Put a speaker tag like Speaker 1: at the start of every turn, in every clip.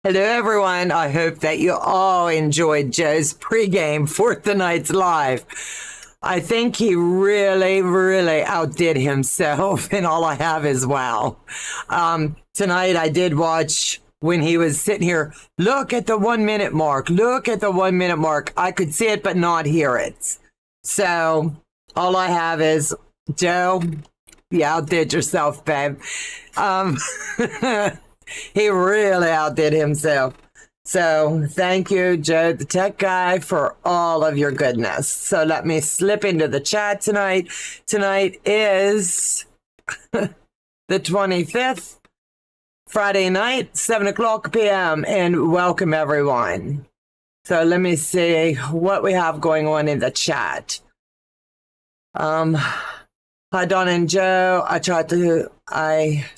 Speaker 1: Hello, everyone. I hope that you all enjoyed Joe's pregame for tonight's live. I think he really, really outdid himself, and all I have is wow. Tonight I did watch when he was sitting here. Look at the 1 minute mark. Look at the 1 minute mark. I could see it, but not hear it. So all I have is, Joe, you outdid yourself, babe. He really outdid himself. So thank you, Joe, the tech guy, for all of your goodness. So let me slip into the chat tonight. Tonight is the 25th, Friday night, 7 o'clock p.m. And welcome, everyone. So let me see what we have going on in the chat. Hi, Donna and Joe. I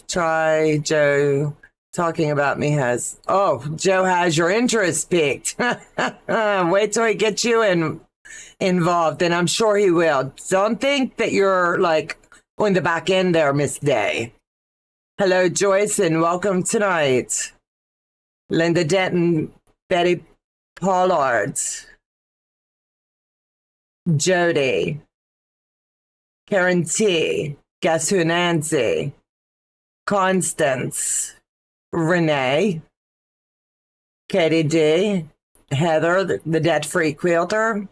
Speaker 1: try Joe. Talking about me has, Joe has your interest piqued. Wait till he gets you involved, and I'm sure he will. Don't think that you're like on the back end there, Miss Day. Hello, Joyce, and welcome tonight. Linda Denton, Betty Pollard, Jody, Karen T, Guess Who Nancy, Constance, Renee, Katie D, Heather, the debt-free quilter.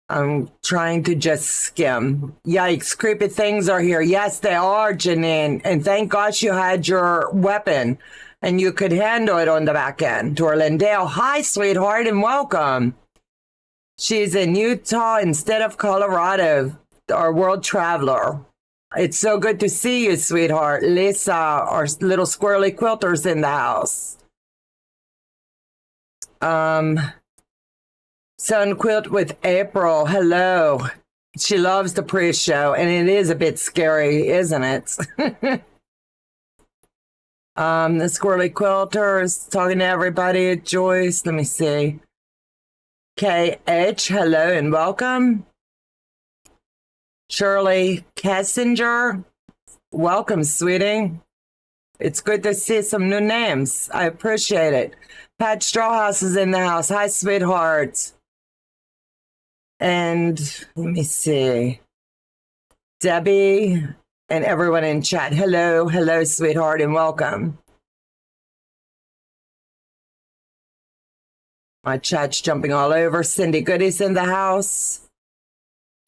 Speaker 1: I'm trying to just skim. Yikes, creepy things are here. Yes, they are, Janine. And thank gosh you had your weapon and you could handle it on the back end. Dorlandale, hi, sweetheart, and welcome. She's in Utah instead of Colorado, our world traveler. It's so good to see you, sweetheart. Lisa, our little squirrely quilters in the house. Sun Quilt with April. Hello. She loves the pre-show, and it is a bit scary, isn't it? The squirrely quilter is talking to everybody. Joyce, let me see. KH, hello and welcome. Shirley Kessinger, welcome, sweetie. It's good to see some new names. I appreciate it. Pat Strawhouse is in the house. Hi, sweetheart. And let me see. Debbie and everyone in chat. Hello, hello, sweetheart, and welcome. My chat's jumping all over. Cindy Goody's in the house.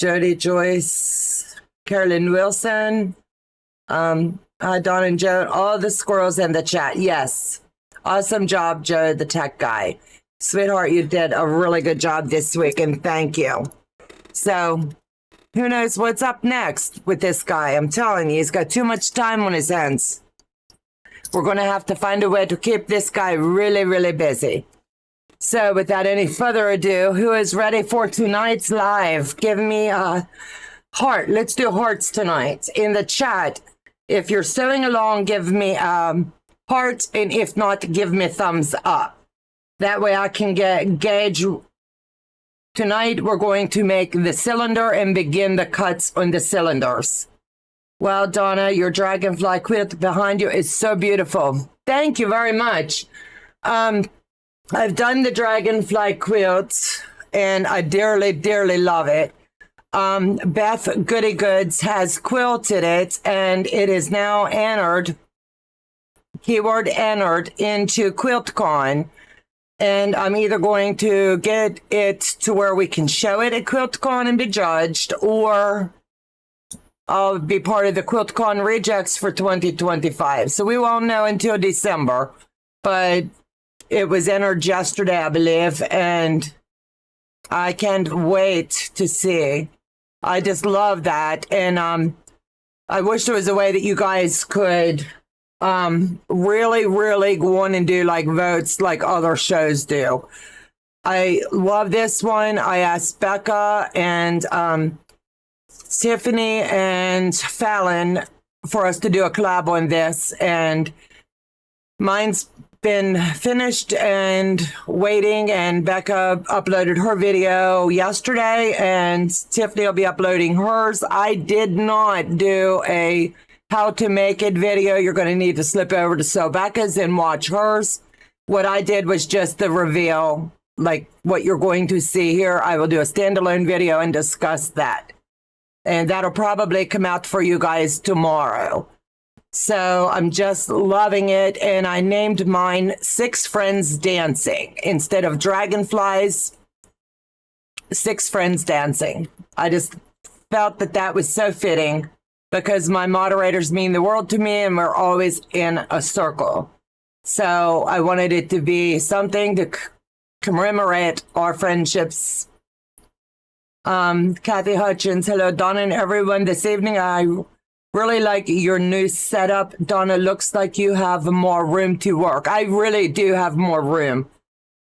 Speaker 1: Jody Joyce, Carolyn Wilson, Don and Joe, all the squirrels in the chat. Yes. Awesome job, Joe, the tech guy. Sweetheart, you did a really good job this week, and thank you. So, who knows what's up next with this guy? I'm telling you, he's got too much time on his hands. We're going to have to find a way to keep this guy really, really busy. So without any further ado, who is ready for tonight's live? Give me a heart. Let's do hearts tonight in the chat. If you're sewing along, give me a heart, and if not, give me a thumbs up. That way I can gauge. Tonight we're going to make the cylinder and begin the cuts on the cylinders. Well, Donna, your dragonfly quilt behind you is so beautiful. Thank you very much. I've done the dragonfly quilt, and I dearly, dearly love it. Beth Goody Goods has quilted it, and it is now entered, keyword entered, into QuiltCon. And I'm either going to get it to where we can show it at QuiltCon and be judged, or I'll be part of the QuiltCon rejects for 2025. So we won't know until December, but it was entered yesterday, I believe, and I can't wait to see. I just love that. And I wish there was a way that you guys could really, really go on and do like votes like other shows do. I love this one. I asked Becca and Tiffany and Fallon for us to do a collab on this, and mine's been finished and waiting, and Becca uploaded her video yesterday and Tiffany will be uploading hers. I did not do a how to make it video, you're going to need to slip over to Sew Becca's and watch hers. What I did was just the reveal, like what you're going to see here. I will do a standalone video and discuss that. And that'll probably come out for you guys tomorrow. So I'm just loving it. And I named mine 6 Friends Dancing. Instead of Dragonflies, 6 Friends Dancing. I just felt that that was so fitting because my moderators mean the world to me and we're always in a circle. So I wanted it to be something to commemorate our friendships. Kathy Hutchins, hello, Donna and everyone. This evening, I really like your new setup. Donna, looks like you have more room to work. I really do have more room.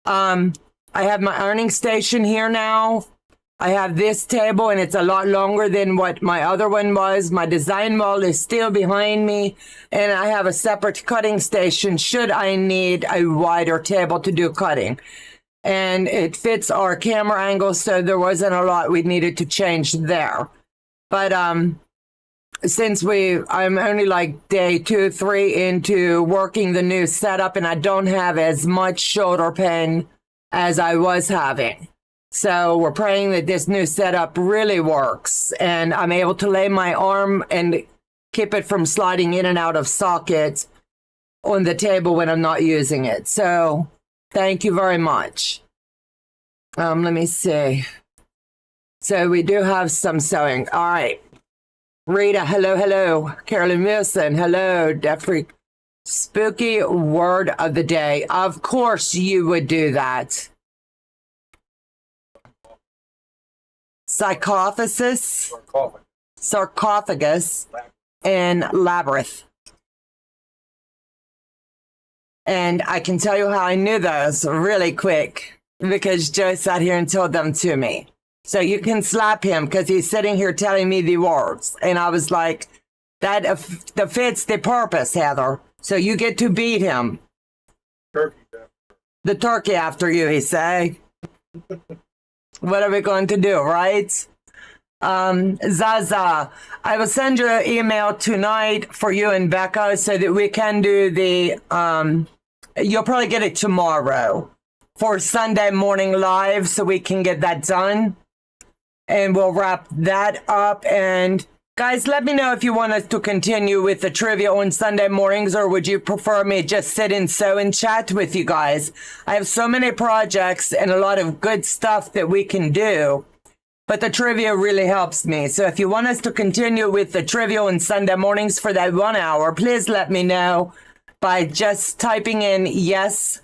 Speaker 1: I have my ironing station here now. I have this table and it's a lot longer than what my other one was. My design wall is still behind me and I have a separate cutting station should I need a wider table to do cutting. And it fits our camera angle, so there wasn't a lot we needed to change there. But since I'm only like day 2, 3 into working the new setup and I don't have as much shoulder pain as I was having. So we're praying that this new setup really works and I'm able to lay my arm and keep it from sliding in and out of sockets on the table when I'm not using it. So thank you very much. Let me see. So we do have some sewing. All right. Rita, hello, hello. Carolyn Wilson, hello. Jeffrey, spooky word of the day. Of course you would do that. Sarcophagus, and labyrinth. And I can tell you how I knew those really quick because Joe sat here and told them to me. So you can slap him because he's sitting here telling me the words. And I was like, that fits the purpose, Heather. So you get to beat him. The turkey after you, he say. What are we going to do, right? Zaza, I will send you an email tonight for you and Becca so that we can do the, you'll probably get it tomorrow for Sunday morning live so we can get that done. And we'll wrap that up. And guys, let me know if you want us to continue with the trivia on Sunday mornings or would you prefer me just sit and sew and chat with you guys? I have so many projects and a lot of good stuff that we can do, but the trivia really helps me. So if you want us to continue with the trivia on Sunday mornings for that 1 hour, please let me know by just typing in yes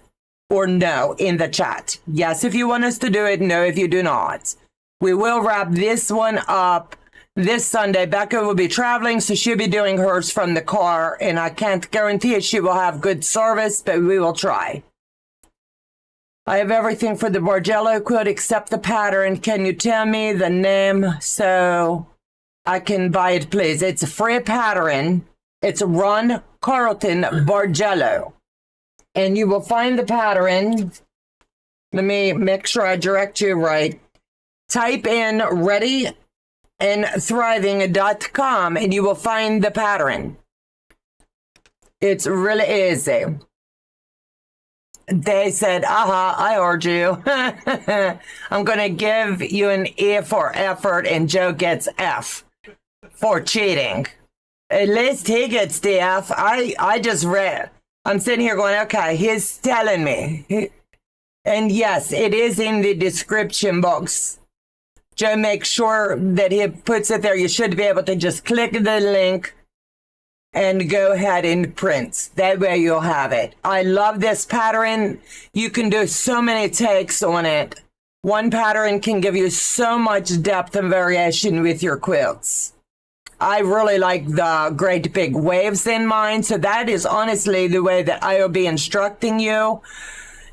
Speaker 1: or no in the chat. Yes if you want us to do it, no if you do not. We will wrap this one up this Sunday. Becca will be traveling, so she'll be doing hers from the car, and I can't guarantee she will have good service, but we will try. I have everything for the Bargello quilt except the pattern. Can you tell me the name so I can buy it, please? It's a free pattern. It's Run Carlton Bargello. And you will find the pattern. Let me make sure I direct you right. Type in readyandthriving.com and you will find the pattern. It's really easy. They said, aha, I heard you. I'm going to give you an E for effort and Joe gets F for cheating. At least he gets the F. I just read. I'm sitting here going, okay, he's telling me. And yes, it is in the description box. Joe makes sure that he puts it there. You should be able to just click the link and go ahead and print. That way you'll have it. I love this pattern. You can do so many takes on it. One pattern can give you so much depth and variation with your quilts. I really like the great big waves in mine. So that is honestly the way that I will be instructing you.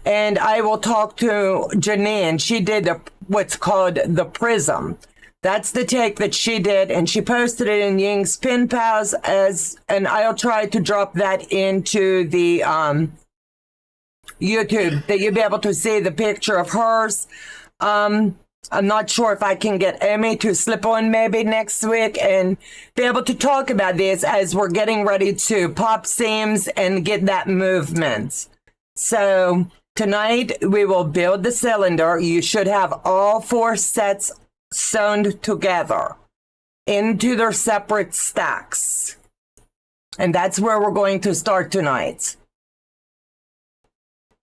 Speaker 1: And I will talk to Janine. She did what's called the prism. That's the take that she did, and she posted it in Ying's Pin Pals and I'll try to drop that into the YouTube that you'll be able to see the picture of hers. I'm not sure if I can get Amy to slip on maybe next week and be able to talk about this as we're getting ready to pop seams and get that movement. So tonight we will build the cylinder. You should have all 4 sets sewn together into their separate stacks. And that's where we're going to start tonight.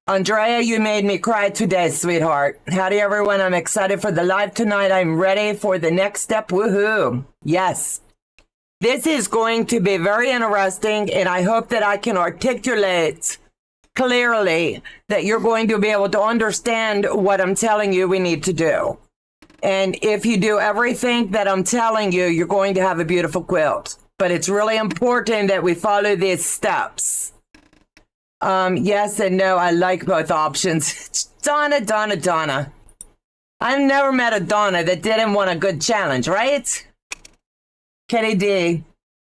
Speaker 1: Andrea, you made me cry today, sweetheart. Howdy, everyone. I'm excited for the live tonight. I'm ready for the next step. Woohoo. Yes. This is going to be very interesting, and I hope that I can articulate clearly that you're going to be able to understand what I'm telling you we need to do. And if you do everything that I'm telling you, you're going to have a beautiful quilt. But it's really important that we follow these steps. Yes and no, I like both options. Donna. I've never met a Donna that didn't want a good challenge, right? Kitty D.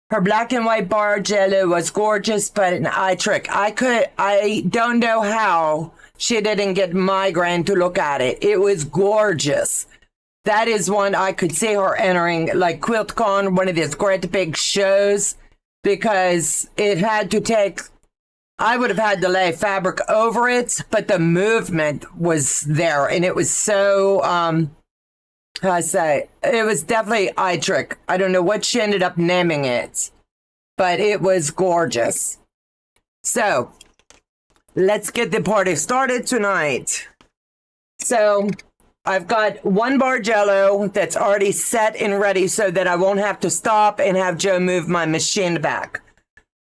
Speaker 1: Her black and white Bargello was gorgeous, but an eye trick. I don't know how she didn't get migraine to look at it. It was gorgeous. That is one I could see her entering, like QuiltCon, one of these great big shows, because it had to take, I would have had to lay fabric over it, but the movement was there, and it was so, it was definitely eye trick. I don't know what she ended up naming it, but it was gorgeous. So, let's get the party started tonight. So, I've got one Bargello that's already set and ready so that I won't have to stop and have Joe move my machine back.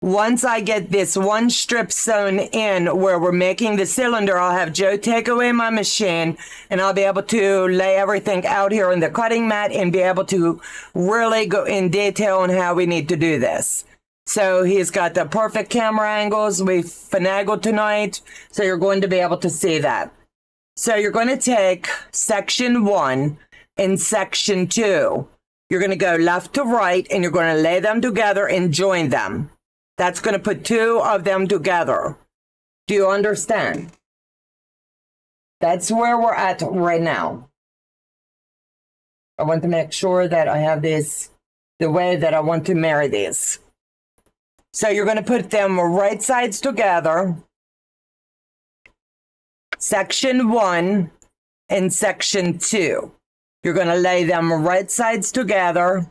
Speaker 1: Once I get this one strip sewn in where we're making the cylinder, I'll have Joe take away my machine and I'll be able to lay everything out here on the cutting mat and be able to really go in detail on how we need to do this. So he's got the perfect camera angles. We finagled tonight, so you're going to be able to see that. So you're going to take section 1 and section 2. You're going to go left to right and you're going to lay them together and join them. That's going to put 2 of them together. Do you understand? That's where we're at right now. I want to make sure that I have this the way that I want to marry these. So you're going to put them right sides together. Section 1 and section 2. You're going to lay them right sides together.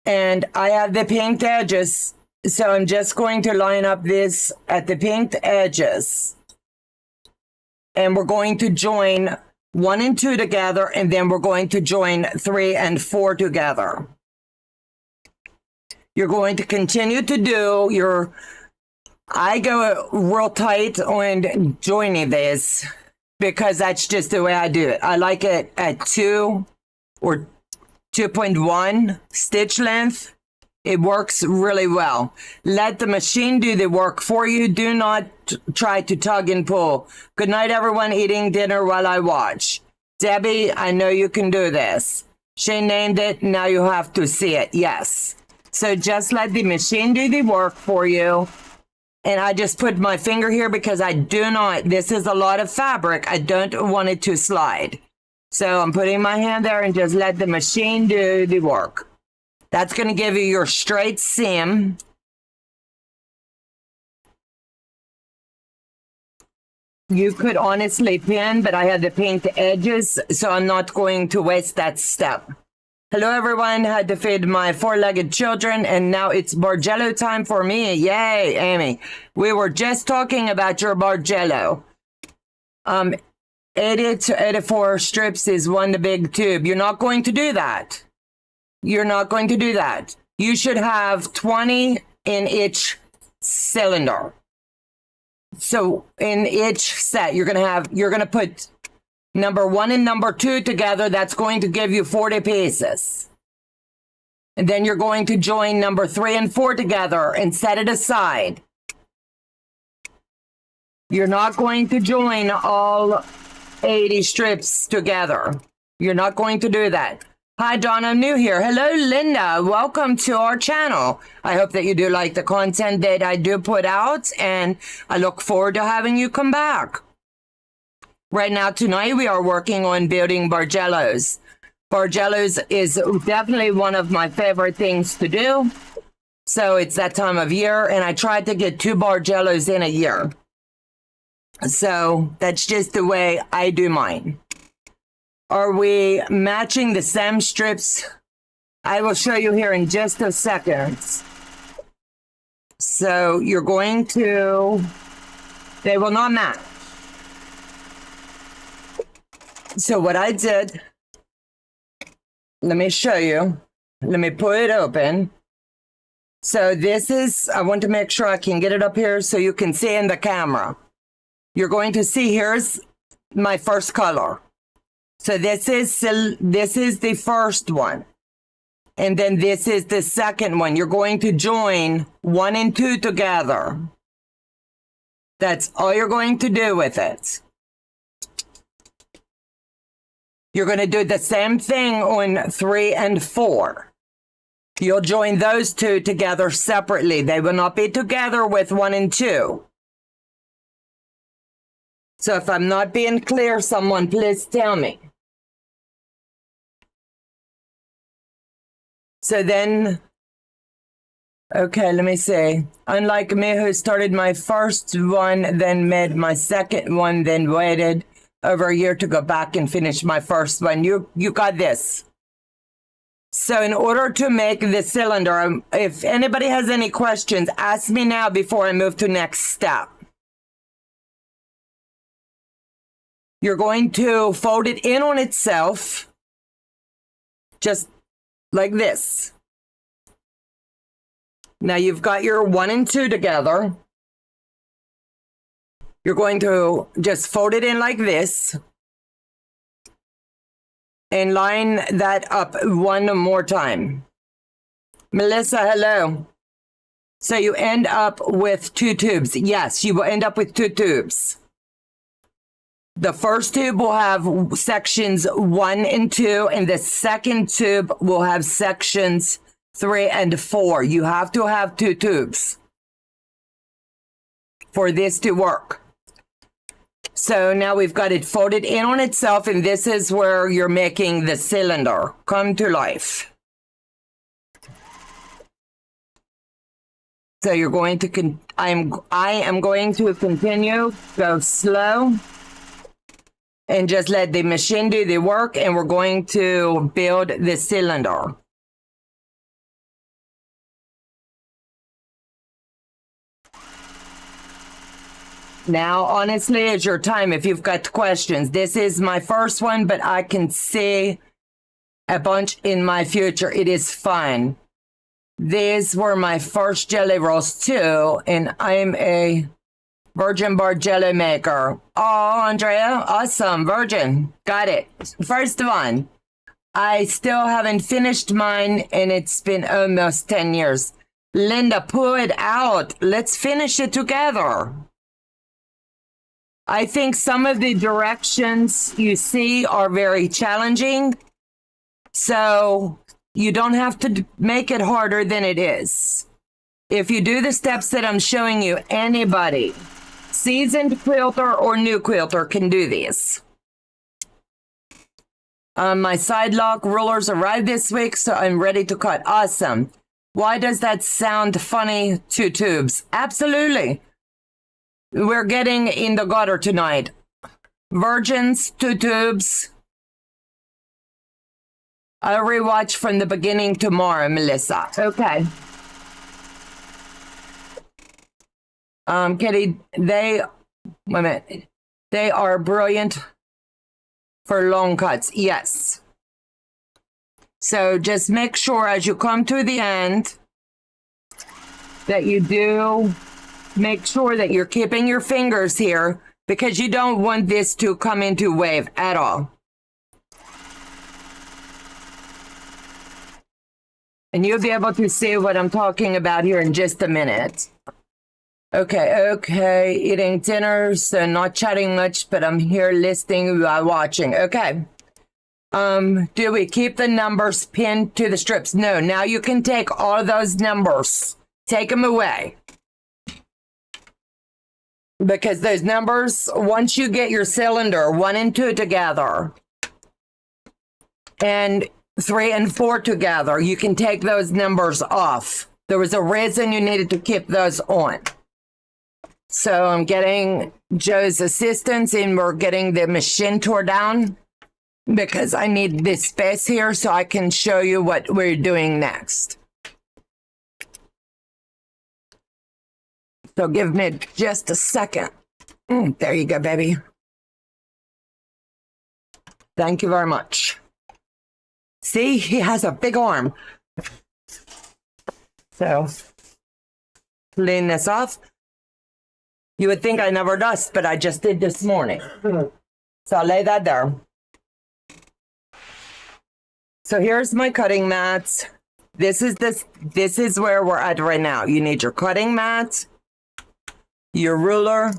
Speaker 1: And I have the pinked edges, so I'm just going to line up this at the pinked edges. And we're going to join 1 and 2 together, and then we're going to join 3 and 4 together. You're going to continue to do your... I go real tight on joining this because that's just the way I do it. I like it at 2 or 2.1 stitch length. It works really well. Let the machine do the work for you. Do not try to tug and pull. Good night, everyone. Eating dinner while I watch. Debbie, I know you can do this. She named it. Now you have to see it. Yes. So just let the machine do the work for you. And I just put my finger here because I do not, this is a lot of fabric. I don't want it to slide. So I'm putting my hand there and just let the machine do the work. That's going to give you your straight seam. You could honestly pin, but I had the pinked edges, so I'm not going to waste that step. Hello, everyone. Had to feed my 4-legged children, and now it's Bargello time for me. Yay, Amy. We were just talking about your Bargello. 80 to 84 strips is one big tube. You're not going to do that. You're not going to do that. You should have 20 in each cylinder. So in each set, you're going to put number 1 and number 2 together. That's going to give you 40 pieces. And then you're going to join number 3 and 4 together and set it aside. You're not going to join all 80 strips together. You're not going to do that. Hi, Donna, I'm new here. Hello, Linda. Welcome to our channel. I hope that you do like the content that I do put out, and I look forward to having you come back. right now tonight we are working on building Bargellos. Bargellos is definitely one of my favorite things to do. So it's that time of year, and I tried to get 2 Bargellos in a year. So that's just the way I do mine. Are we matching the same strips? I will show you here in just a second. So you're going to, they will not match. So what I did, let me show you. Let me pull it open. So this is, I want to make sure I can get it up here so you can see in the camera. You're going to see, here's my first color. So this is the first one. And then this is the second one. You're going to join 1 and 2 together. That's all you're going to do with it. You're going to do the same thing on 3 and 4. You'll join those 2 together separately. They will not be together with 1 and 2. So if I'm not being clear, someone please tell me. So then, okay, let me see. Unlike me, who started my first one, then made my second one, then waited over a year to go back and finish my first one. You got this. So in order to make the cylinder, if anybody has any questions, ask me now before I move to next step. You're going to fold it in on itself, just like this. Now you've got your 1 and 2 together. You're going to just fold it in like this and line that up one more time. Melissa, hello. So you end up with 2 tubes. Yes, you will end up with 2 tubes. The first tube will have sections 1 and 2, and the second tube will have sections 3 and 4. You have to have 2 tubes for this to work. So now we've got it folded in on itself, and this is where you're making the cylinder come to life. So you're going to, I am going to continue, go slow. And just let the machine do the work, and we're going to build the cylinder. Now, honestly, it's your time if you've got questions. This is my first one, but I can see a bunch in my future. It is fine. These were my first jelly rolls too, and I'm a Virgin Bargello maker. Oh, Andrea, awesome. Virgin. Got it. First one. I still haven't finished mine, and it's been almost 10 years. Linda, pull it out. Let's finish it together. I think some of the directions you see are very challenging, so you don't have to make it harder than it is. If you do the steps that I'm showing you, anybody, seasoned quilter or new quilter, can do these. My side lock rulers arrived this week, so I'm ready to cut. Awesome. Why does that sound funny? 2 tubes. Absolutely. We're getting in the gutter tonight. Virgins, 2 tubes. I'll rewatch from the beginning tomorrow, Melissa. Okay. Kitty, wait a minute. They are brilliant for long cuts. Yes. So just make sure as you come to the end that you do make sure that you're keeping your fingers here, because you don't want this to come into wave at all. And you'll be able to see what I'm talking about here in just a minute. Okay, eating dinner, so not chatting much, but I'm here listening while watching. Okay. Do we keep the numbers pinned to the strips? No, now you can take all those numbers. Take them away. because those numbers, once you get your cylinder 1 and 2 together and 3 and 4 together, you can take those numbers off. There was a reason you needed to keep those on. So I'm getting Joe's assistance and we're getting the machine tore down because I need this space here so I can show you what we're doing next. So give me just a second. There you go, baby. Thank you very much. See, he has a big arm. So, clean this off. You would think I never dust, but I just did this morning. So I'll lay that there. So here's my cutting mats. This is where we're at right now. You need your cutting mat, your ruler.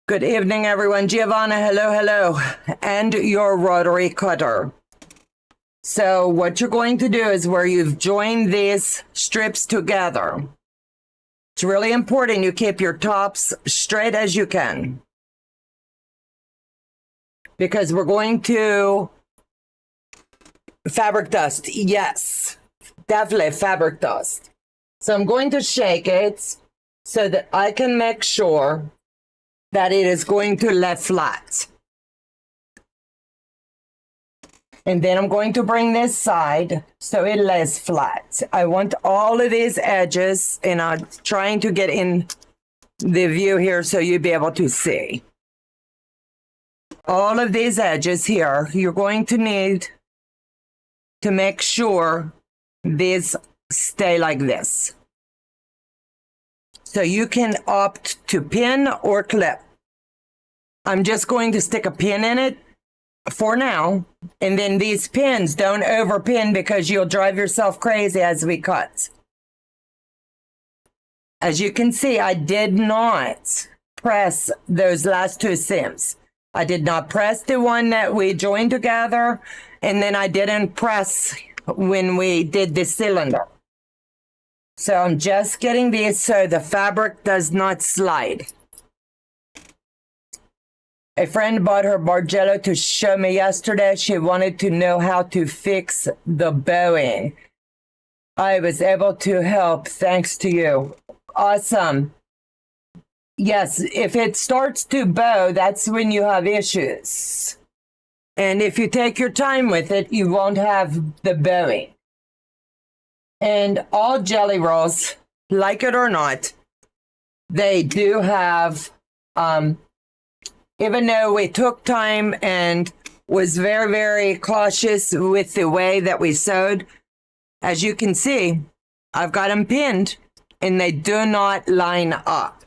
Speaker 1: Good evening, everyone. Giovanna, hello, hello. And your rotary cutter. So what you're going to do is where you've joined these strips together, it's really important you keep your tops straight as you can. Because we're going to fabric dust. Yes, definitely fabric dust. So I'm going to shake it so that I can make sure that it is going to lay flat. And then I'm going to bring this side so it lays flat. I want all of these edges, and I'm trying to get in the view here so you'll be able to see. All of these edges here, you're going to need to make sure these stay like this. So you can opt to pin or clip. I'm just going to stick a pin in it for now, and then these pins, don't overpin because you'll drive yourself crazy as we cut. As you can see, I did not press those last 2 seams. I did not press the one that we joined together, and then I didn't press when we did the cylinder. So I'm just getting these so the fabric does not slide. A friend bought her Bargello to show me yesterday. She wanted to know how to fix the bowing. I was able to help thanks to you. Awesome. Yes, if it starts to bow, that's when you have issues. And if you take your time with it, you won't have the bowing. And all jelly rolls, like it or not, they do have, even though we took time and was very, very cautious with the way that we sewed, as you can see, I've got them pinned and they do not line up.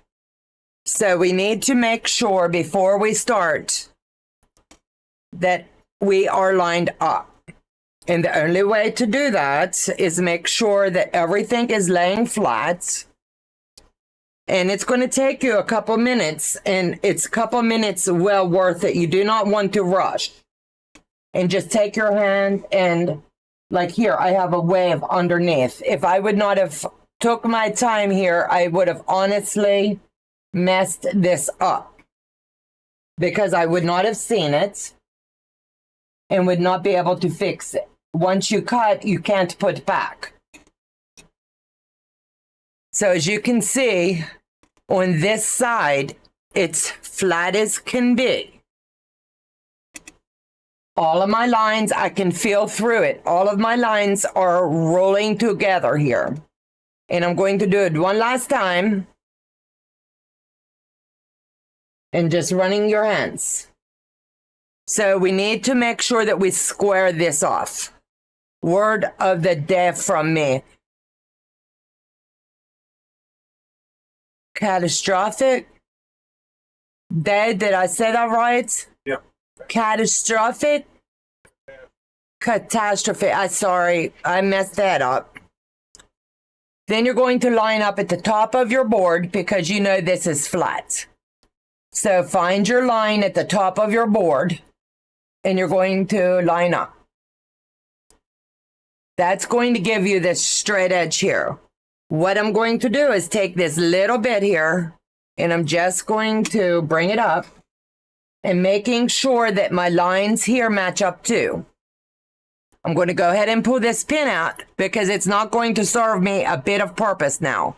Speaker 1: So we need to make sure before we start that we are lined up. And the only way to do that is make sure that everything is laying flat. And it's going to take you a couple minutes, and it's a couple minutes well worth it. You do not want to rush. And just take your hand and, like here, I have a wave underneath. If I would not have took my time here, I would have honestly messed this up. Because I would not have seen it and would not be able to fix it. Once you cut, you can't put back. So as you can see, on this side, it's flat as can be. All of my lines, I can feel through it. All of my lines are rolling together here. And I'm going to do it one last time. And just running your hands. So we need to make sure that we square this off. Word of the day from me. Catastrophic. Dad, did I say that right?
Speaker 2: Yeah.
Speaker 1: Catastrophic. Catastrophe. I'm sorry. I messed that up. Then you're going to line up at the top of your board because you know this is flat. So find your line at the top of your board and you're going to line up. That's going to give you this straight edge here. What I'm going to do is take this little bit here and I'm just going to bring it up and making sure that my lines here match up too. I'm going to go ahead and pull this pin out because it's not going to serve me a bit of purpose now.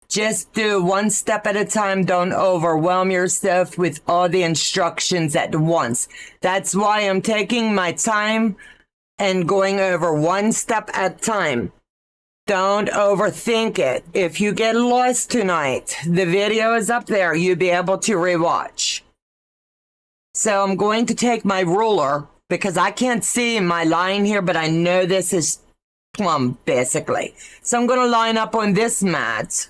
Speaker 1: Just do one step at a time. Don't overwhelm yourself with all the instructions at once. That's why I'm taking my time and going over one step at a time. Don't overthink it. If you get lost tonight, the video is up there. You'll be able to rewatch. So I'm going to take my ruler because I can't see my line here, but I know this is plumb basically. So I'm going to line up on this mat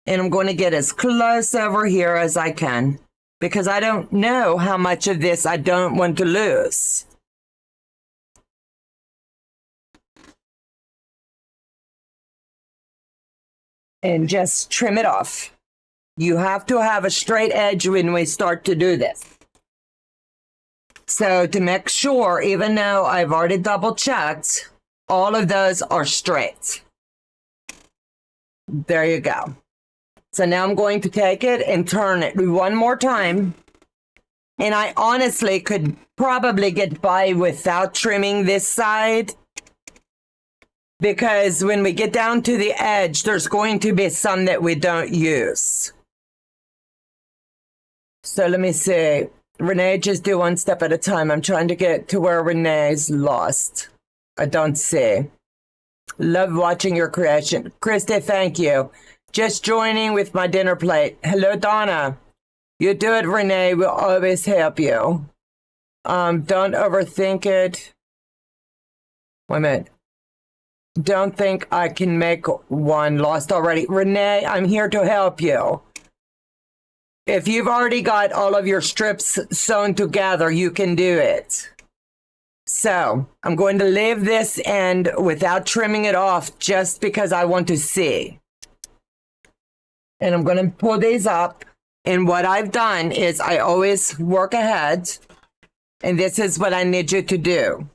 Speaker 1: and I'm going to get as close over here as I can because I don't know how much of this I don't want to lose. And just trim it off. You have to have a straight edge when we start to do this. So to make sure, even though I've already double checked, all of those are straight. There you go. So now I'm going to take it and turn it one more time. And I honestly could probably get by without trimming this side, because when we get down to the edge, there's going to be some that we don't use. So let me see. Renee, just do one step at a time. I'm trying to get to where Renee's lost. I don't see. Love watching your creation. Christy, thank you. Just joining with my dinner plate. Hello, Donna. You do it, Renee. We'll always help you. Don't overthink it. Wait a minute. Don't think I can make one. Lost already. Renee, I'm here to help you. If you've already got all of your strips sewn together, you can do it. So I'm going to leave this end without trimming it off just because I want to see. And I'm going to pull these up. And what I've done is I always work ahead. And this is what I need you to do.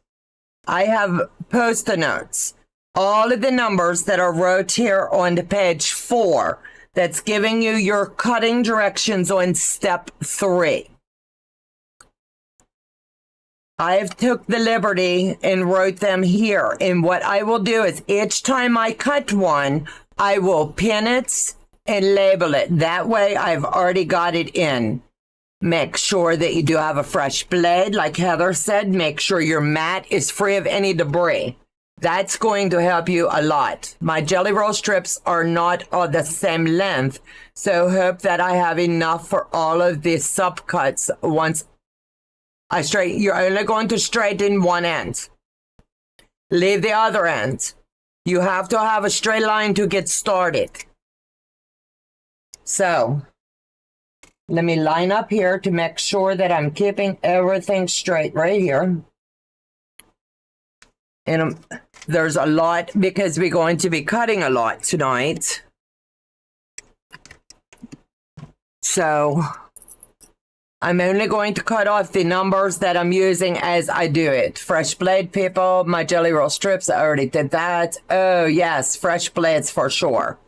Speaker 1: I have post-it notes. All of the numbers that are wrote here on the page 4. That's giving you your cutting directions on step 3. I've took the liberty and wrote them here. And what I will do is each time I cut one, I will pin it and label it. That way I've already got it in. Make sure that you do have a fresh blade. Like Heather said, make sure your mat is free of any debris. That's going to help you a lot. My jelly roll strips are not of the same length, so hope that I have enough for all of these subcuts. Once I straighten, you're only going to straighten one end. Leave the other end. You have to have a straight line to get started. So let me line up here to make sure that I'm keeping everything straight right here. And there's a lot because we're going to be cutting a lot tonight. So I'm only going to cut off the numbers that I'm using as I do it. Fresh blade, people, my jelly roll strips, I already did that. Oh yes, fresh blades for sure.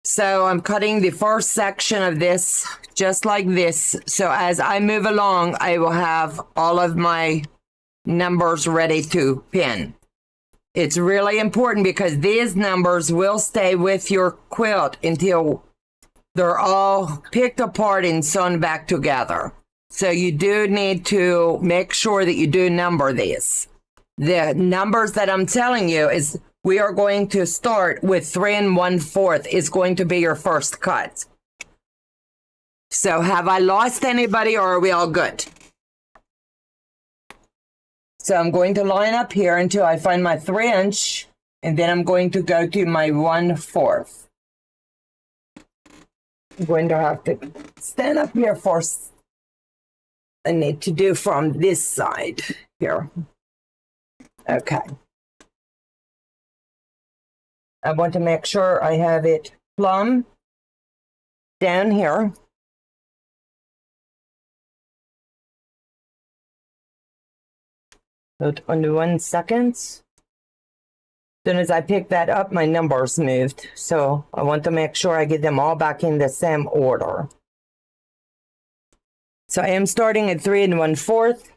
Speaker 1: So I'm cutting the first section of this just like this. So as I move along, I will have all of my numbers ready to pin. It's really important because these numbers will stay with your quilt until they're all picked apart and sewn back together. So you do need to make sure that you do number these. The numbers that I'm telling you is we are going to start with 3 1/4 is going to be your first cut. So have I lost anybody or are we all good? So I'm going to line up here until I find my 3-inch, and then I'm going to go to my 1/4. I'm going to have to stand up here first. I need to do from this side here. Okay. I want to make sure I have it plumb down here. Hold on 1 second. As soon as I pick that up, my numbers moved. So I want to make sure I get them all back in the same order. So I am starting at 3 1/4.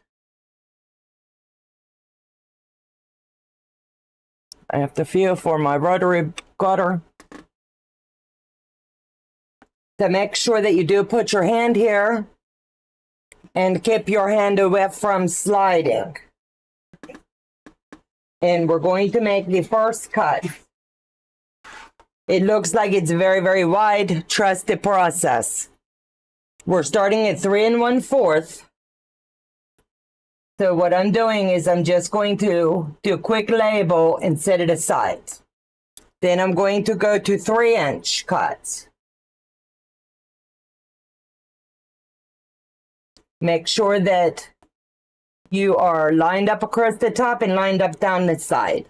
Speaker 1: I have to feel for my rotary gutter. To make sure that you do put your hand here and keep your hand away from sliding. And we're going to make the first cut. It looks like it's very, very wide. Trust the process. We're starting at 3 1/4. So what I'm doing is I'm just going to do a quick label and set it aside. Then I'm going to go to 3-inch cuts. Make sure that you are lined up across the top and lined up down the side.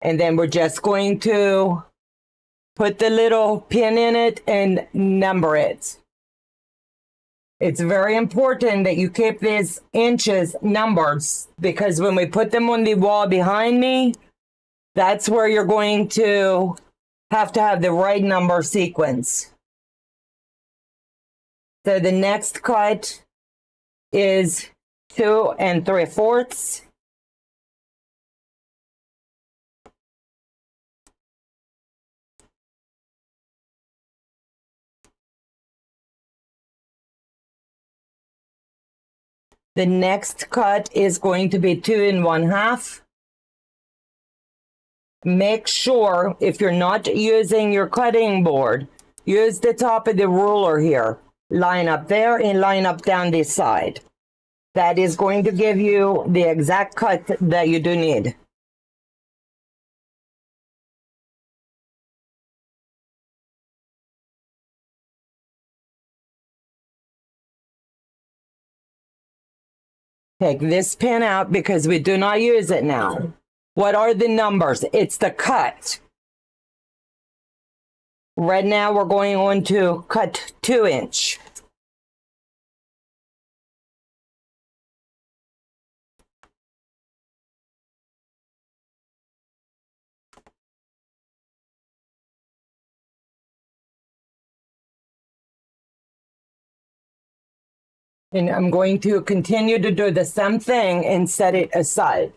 Speaker 1: And then we're just going to put the little pin in it and number it. It's very important that you keep these inches numbered, because when we put them on the wall behind me, that's where you're going to have the right number sequence. So the next cut is 2 3/4. The next cut is going to be 2 1/2. Make sure, if you're not using your cutting board, use the top of the ruler here. Line up there and line up down this side. That is going to give you the exact cut that you do need. Take this pin out because we do not use it now. What are the numbers? It's the cut. Right now we're going on to cut 2-inch. And I'm going to continue to do the same thing and set it aside.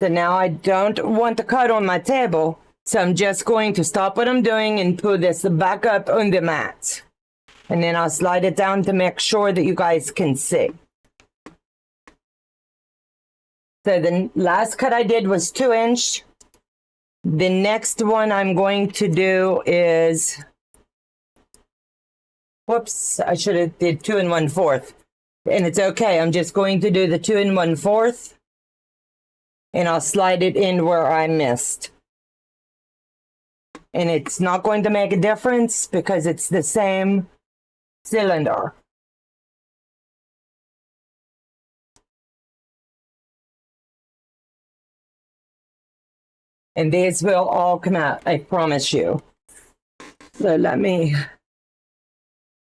Speaker 1: So now I don't want to cut on my table, so I'm just going to stop what I'm doing and put this back up on the mat. And then I'll slide it down to make sure that you guys can see. So the last cut I did was 2-inch. The next one I'm going to do is, whoops, I should have did 2 1/4. And it's okay, I'm just going to do the 2 1/4. And I'll slide it in where I missed. And it's not going to make a difference because it's the same cylinder. And these will all come out, I promise you. So let me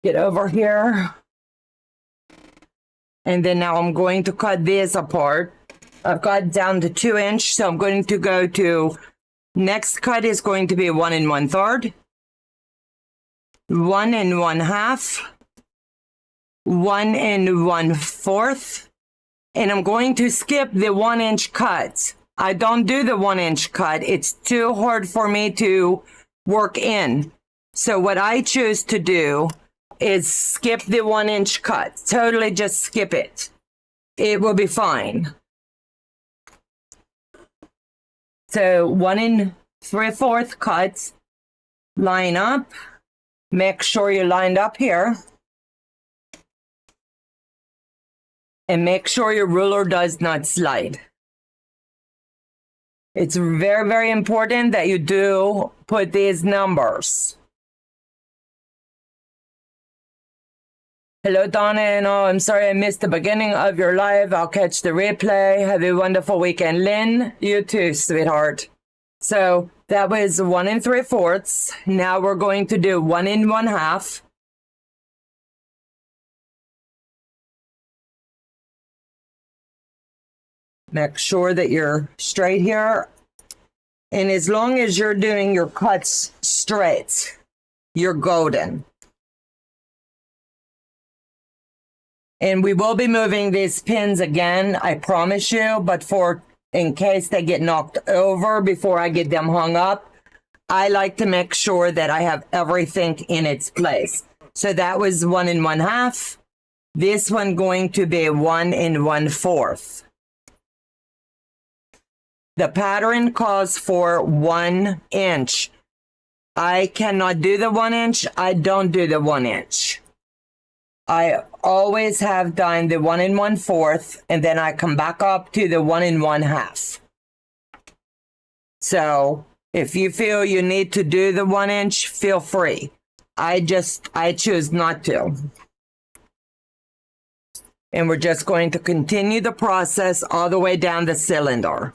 Speaker 1: get over here. And then now I'm going to cut these apart. I've got down to 2-inch, so I'm going to go to, next cut is going to be 1 1/3, 1 1/2, 1 1/4, and I'm going to skip the 1-inch cut. I don't do the 1-inch cut. It's too hard for me to work in. So what I choose to do is skip the 1-inch cut. Totally just skip it. It will be fine. So 1 3/4 cuts, line up, make sure you're lined up here, and make sure your ruler does not slide. It's very, very important that you do put these numbers. Hello, Donna, and I'm sorry I missed the beginning of your live. I'll catch the replay. Have a wonderful weekend. Lynn, you too, sweetheart. So that was 1 3/4. Now we're going to do 1 1/2. Make sure that you're straight here. And as long as you're doing your cuts straight, you're golden. And we will be moving these pins again, I promise you, but in case they get knocked over before I get them hung up, I like to make sure that I have everything in its place. So that was 1 1/2. This one going to be 1 1/4. The pattern calls for 1 inch. I cannot do the 1 inch. I don't do the 1 inch. I always have done the 1 1/4, and then I come back up to the 1 1/2. So if you feel you need to do the 1 inch, feel free. I choose not to. And we're just going to continue the process all the way down the cylinder.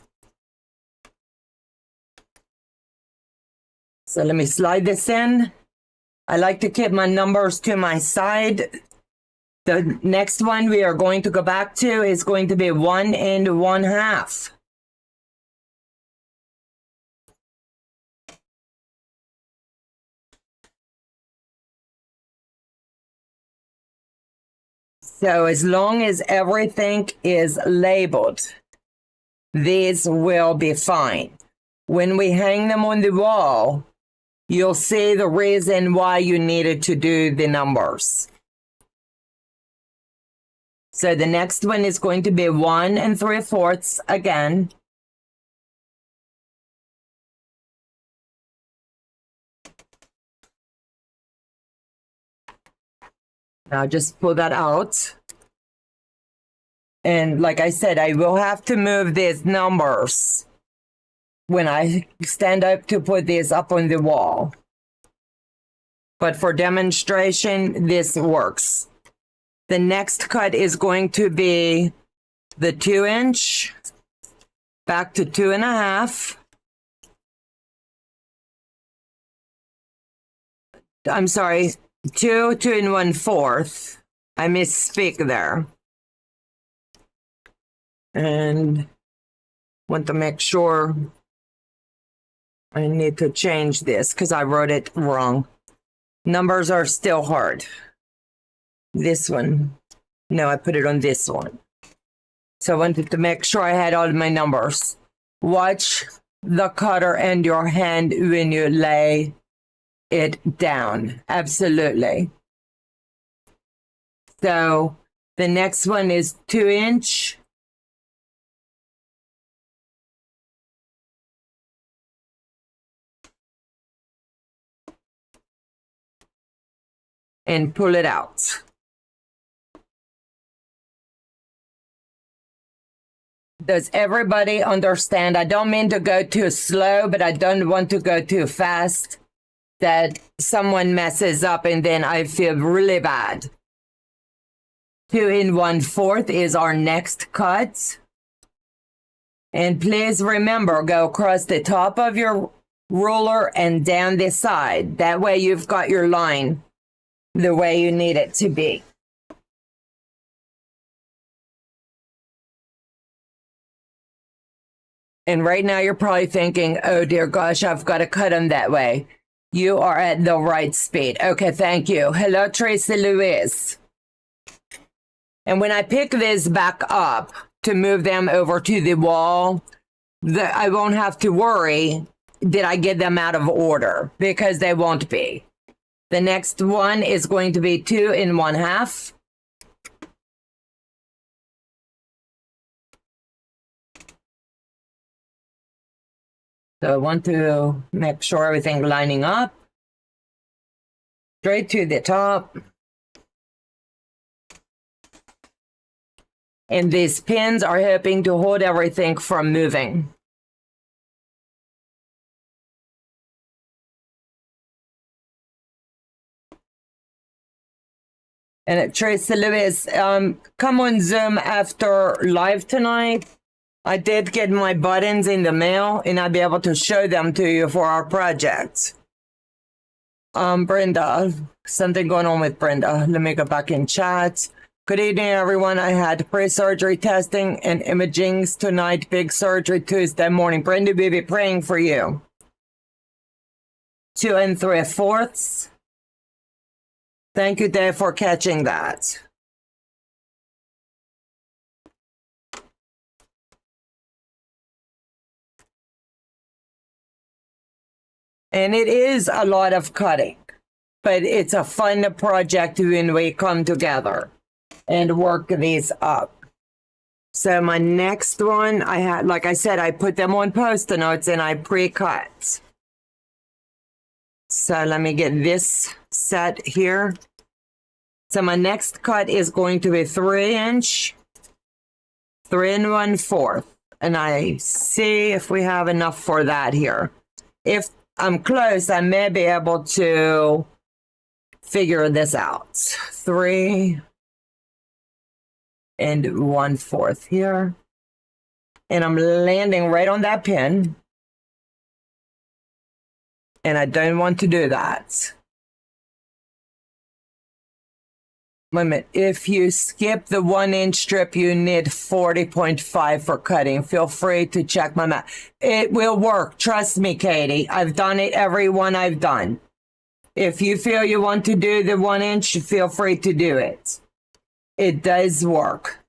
Speaker 1: So let me slide this in. I like to keep my numbers to my side. The next one we are going to go back to is going to be 1 1/2. So as long as everything is labeled, these will be fine. When we hang them on the wall, you'll see the reason why you needed to do the numbers. So the next one is going to be 1 3/4 again. Now just pull that out. And like I said, I will have to move these numbers when I stand up to put these up on the wall. But for demonstration, this works. The next cut is going to be the 2 inch, back to 2 1/2. I'm sorry, 2 1/4. I misspeak there. And want to make sure I need to change this because I wrote it wrong. Numbers are still hard. This one. No, I put it on this one. So I wanted to make sure I had all my numbers. Watch the cutter and your hand when you lay it down. Absolutely. So the next one is 2 inch. And pull it out. Does everybody understand? I don't mean to go too slow, but I don't want to go too fast that someone messes up and then I feel really bad. 2 1/4 is our next cut. And please remember, go across the top of your ruler and down the side. That way you've got your line the way you need it to be. And right now you're probably thinking, oh dear gosh, I've got to cut them that way. You are at the right speed. Okay, thank you. Hello, Tracy Louise. And when I pick this back up to move them over to the wall, I won't have to worry, did I get them out of order? Because they won't be. The next one is going to be 2 1/2. So I want to make sure everything lining up. Straight to the top. And these pins are helping to hold everything from moving. And Tracy Lewis, come on Zoom after live tonight. I did get my buttons in the mail and I'll be able to show them to you for our project. Brenda, something going on with Brenda. Let me go back in chat. Good evening, everyone. I had pre-surgery testing and imagings tonight. Big surgery Tuesday morning. Brenda will be praying for you. 2 3/4. Thank you, Dave, for catching that. And it is a lot of cutting, but it's a fun project when we come together and work these up. So my next one, I had, like I said, I put them on Post-it notes and I pre-cut. So let me get this set here. So my next cut is going to be 3-inch, 3 1/4. And I see if we have enough for that here. If I'm close, I may be able to figure this out. 3 1/4 here. And I'm landing right on that pin. And I don't want to do that. Wait a minute. If you skip the 1-inch strip, you need 40.5 for cutting. Feel free to check my math. It will work. Trust me, Katie. I've done it every one I've done. If you feel you want to do the 1-inch, feel free to do it. It does work.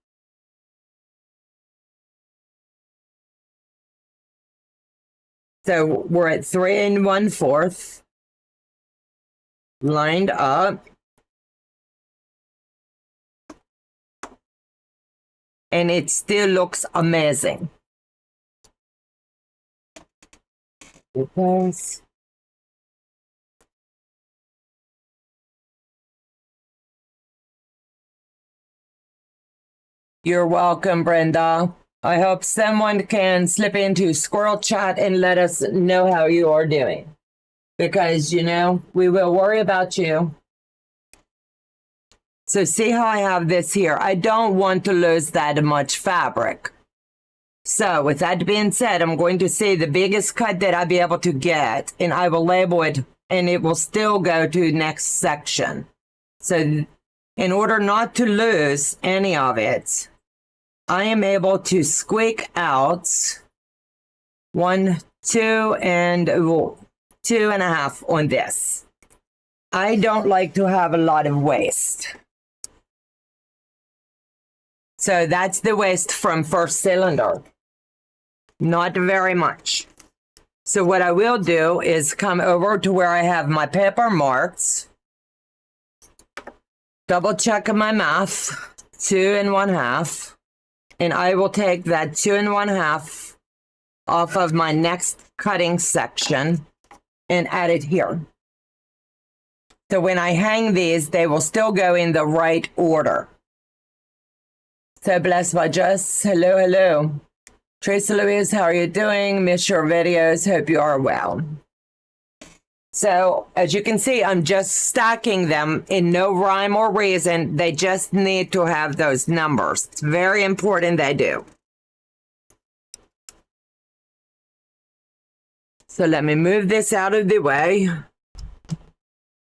Speaker 1: So we're at 3 1/4. Lined up. And it still looks amazing. It does. You're welcome, Brenda. I hope someone can slip into Squirrel Chat and let us know how you are doing. Because, you know, we will worry about you. So see how I have this here. I don't want to lose that much fabric. So with that being said, I'm going to see the biggest cut that I'll be able to get, and I will label it, and it will still go to next section. So in order not to lose any of it, I am able to squeak out 1, 2, and 2.5 on this. I don't like to have a lot of waste. So that's the waste from first cylinder. Not very much. So what I will do is come over to where I have my paper marks. Double check my math. 2 1/2. And I will take that 2 1/2 off of my next cutting section and add it here. So when I hang these, they will still go in the right order. So blessed by Jess. Hello, hello. Tracy Louise, how are you doing? Miss your videos. Hope you are well. So as you can see, I'm just stacking them in no rhyme or reason. They just need to have those numbers. It's very important they do. So let me move this out of the way.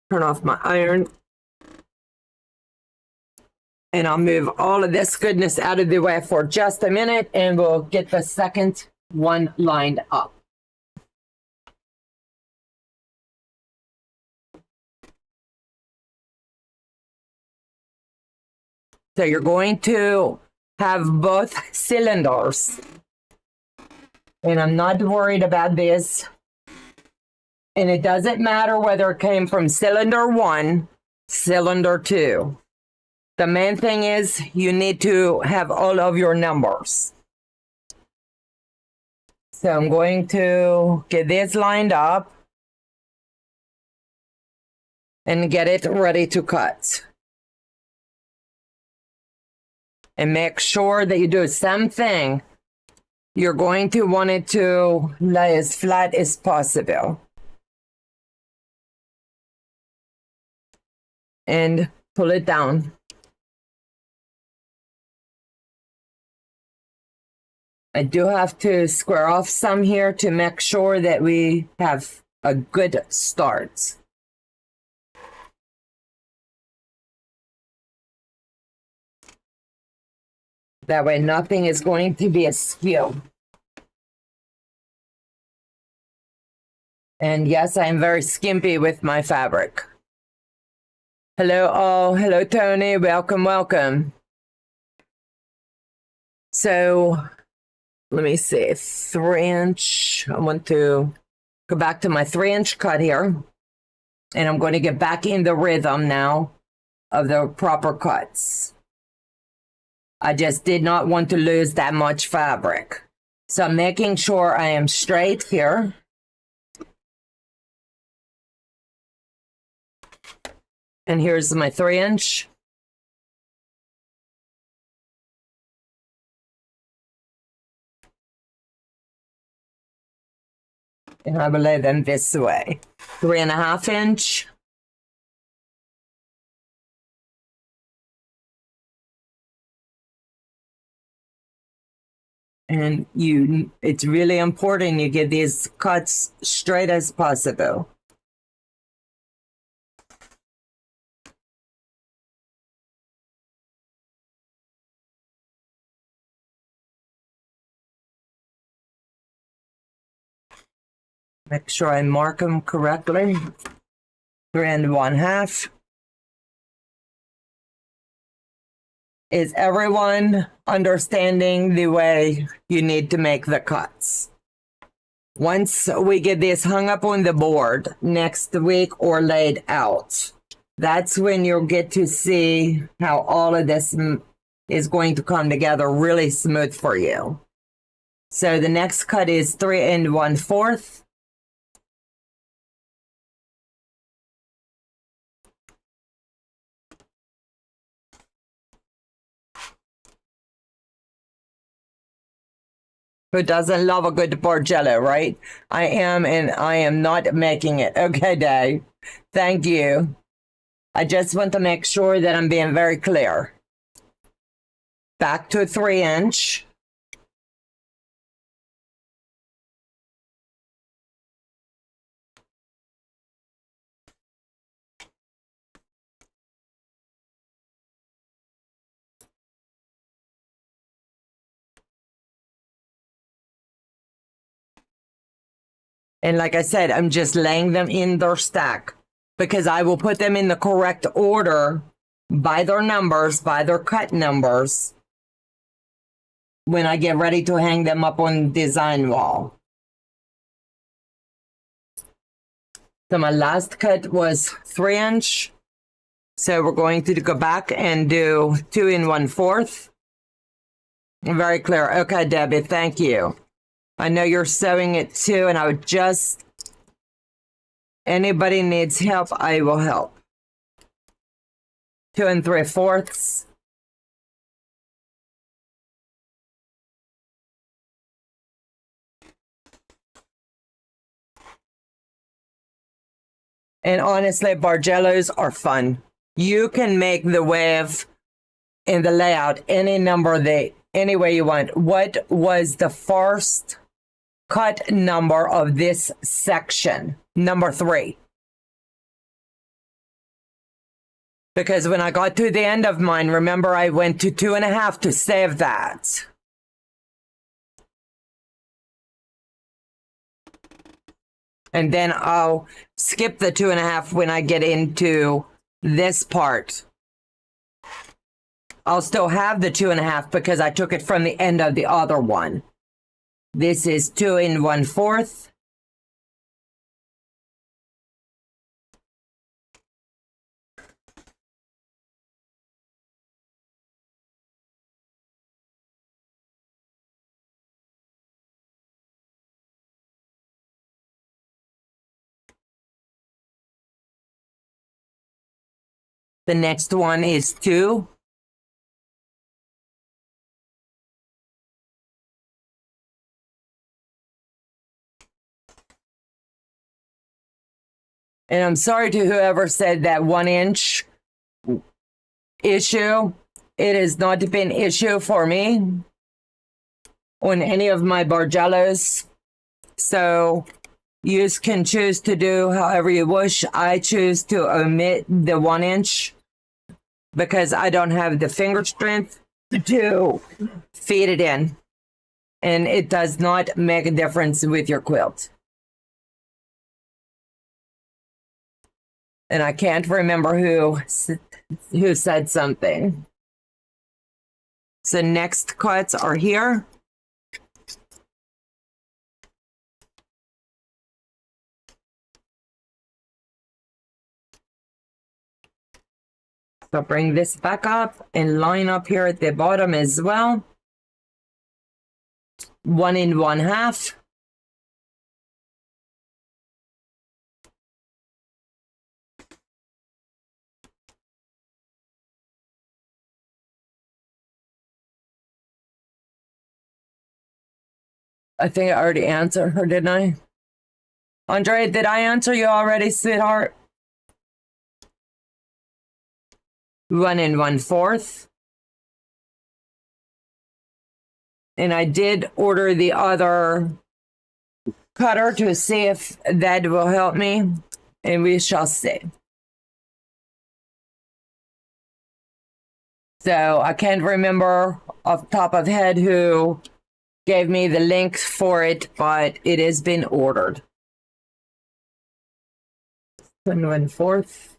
Speaker 1: Turn off my iron. And I'll move all of this goodness out of the way for just a minute, and we'll get the second one lined up. So you're going to have both cylinders. And I'm not worried about this. And it doesn't matter whether it came from cylinder 1, cylinder 2. The main thing is you need to have all of your numbers. So I'm going to get this lined up and get it ready to cut. And make sure that you do something. You're going to want it to lay as flat as possible. And pull it down. I do have to square off some here to make sure that we have a good start. That way nothing is going to be askew. And yes, I am very skimpy with my fabric. Hello all. Hello, Tony. Welcome, welcome. So let me see, 3-inch. I want to go back to my 3-inch cut here. And I'm going to get back in the rhythm now of the proper cuts. I just did not want to lose that much fabric. So I'm making sure I am straight here. And here's my 3-inch. And I will lay them this way. 3.5 inch. And it's really important you get these cuts straight as possible. Make sure I mark them correctly. 3 1/2. Is everyone understanding the way you need to make the cuts? Once we get this hung up on the board next week or laid out, that's when you'll get to see how all of this is going to come together really smooth for you. So the next cut is 3 1/4. Who doesn't love a good Bargello, right? I am, and I am not making it. Okay, Dave. Thank you. I just want to make sure that I'm being very clear. Back to 3-inch. And like I said, I'm just laying them in their stack because I will put them in the correct order by their numbers, by their cut numbers, when I get ready to hang them up on the design wall. So my last cut was 3-inch. So we're going to go back and do 2 1/4. Very clear. Okay, Debbie, thank you. I know you're sewing it too, and I would just, anybody needs help, I will help. 2 3/4. And honestly, Bargellos are fun. You can make the wave in the layout any number, any way you want. What was the first cut number of this section? Number 3. Because when I got to the end of mine, remember I went to 2.5 to save that. And then I'll skip the 2.5 when I get into this part. I'll still have the 2.5 because I took it from the end of the other one. This is 2 1/4. The next one is 2. And I'm sorry to whoever said that 1-inch issue. It has not been an issue for me on any of my Bargellos. So you can choose to do however you wish. I choose to omit the 1-inch because I don't have the finger strength to feed it in. And it does not make a difference with your quilt. And I can't remember who said something. So next cuts are here. So bring this back up and line up here at the bottom as well. 1 1/2. I think I already answered her, didn't I? Andre, did I answer you already, sweetheart? 1 1/4. And I did order the other cutter to see if that will help me, and we shall see. So I can't remember off the top of head who gave me the link for it, but it has been ordered. 1 1/4.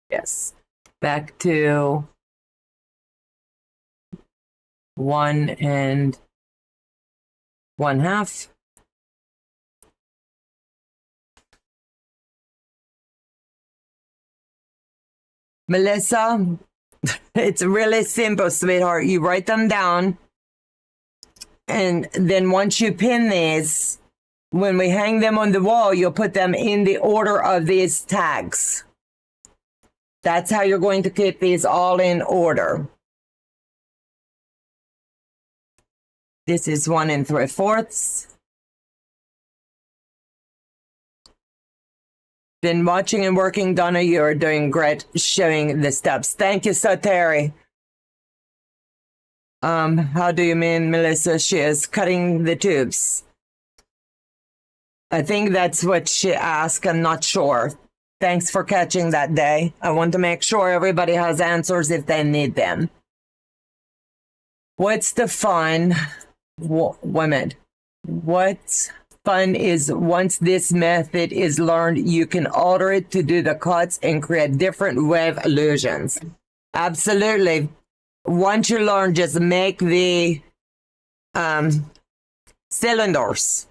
Speaker 1: Yes. Back to 1 1/2. Melissa, it's really simple, sweetheart. You write them down, and then once you pin these, when we hang them on the wall, you'll put them in the order of these tags. That's how you're going to keep these all in order. This is 1 3/4. Been watching and working, Donna. You're doing great showing the steps. Thank you, so Terry. How do you mean, Melissa? She is cutting the tubes. I think that's what she asked. I'm not sure. Thanks for catching that day. I want to make sure everybody has answers if they need them. What's the fun? Women. What fun is once this method is learned, you can alter it to do the cuts and create different wave illusions. Absolutely. Once you learn, just make the cylinders.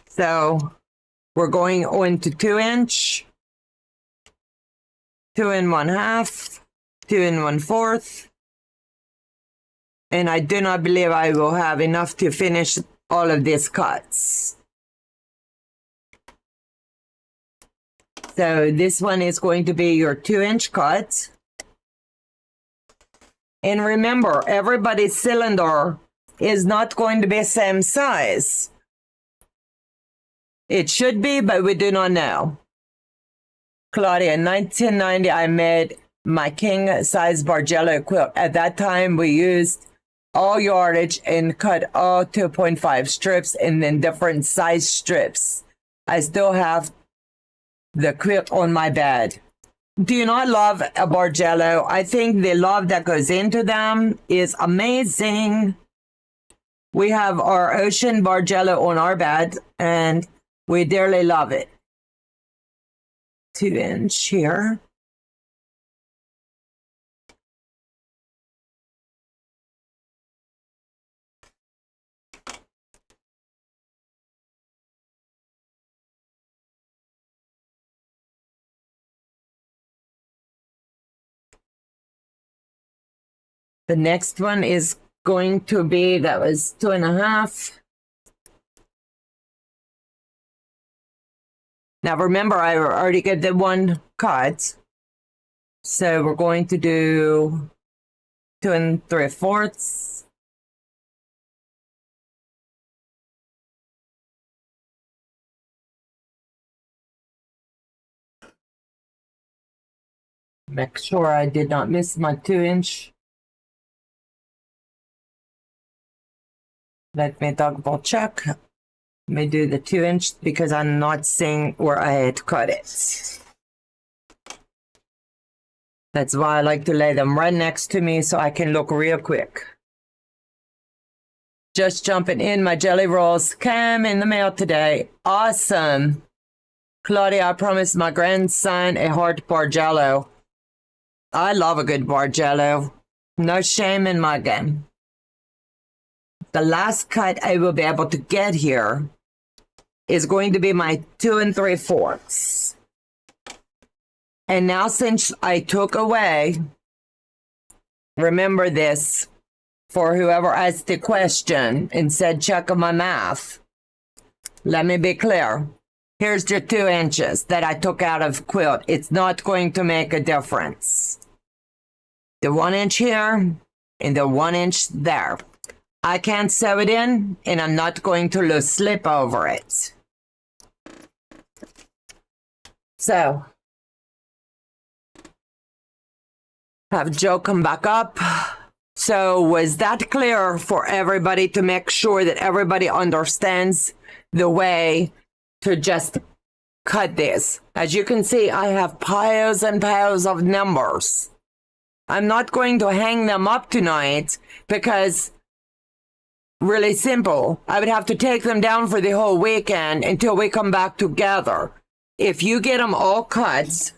Speaker 1: So we're going on to 2 inch, 2 1/2, 2 1/4. And I do not believe I will have enough to finish all of these cuts. So this one is going to be your 2 inch cut. And remember, everybody's cylinder is not going to be the same size. It should be, but we do not know. Claudia, in 1990, I made my king size Bargello quilt. At that time, we used all yardage and cut all 2.5 strips and then different size strips. I still have the quilt on my bed. Do you not love a Bargello? I think the love that goes into them is amazing. We have our ocean Bargello on our bed and we dearly love it. 2 inch here. The next one is going to be, that was 2 1/2. Now remember, I already got the one cut. So we're going to do 2 3/4. Make sure I did not miss my 2 inch. Let me double check. Let me do the 2-inch because I'm not seeing where I had cut it. That's why I like to lay them right next to me so I can look real quick. Just jumping in, my jelly rolls came in the mail today. Awesome. Claudia, I promised my grandson a heart Bargello. I love a good Bargello. No shame in my game. The last cut I will be able to get here is going to be my 2 3/4. And now since I took away, remember this, for whoever asked the question and said, check my math. Let me be clear. Here's the 2 inches that I took out of quilt. It's not going to make a difference. The 1 inch here and the 1 inch there. I can't sew it in, and I'm not going to lose slip over it. So, have Joe come back up. So was that clear for everybody to make sure that everybody understands the way to just cut this? As you can see, I have piles and piles of numbers. I'm not going to hang them up tonight because, really simple, I would have to take them down for the whole weekend until we come back together. If you get them all cut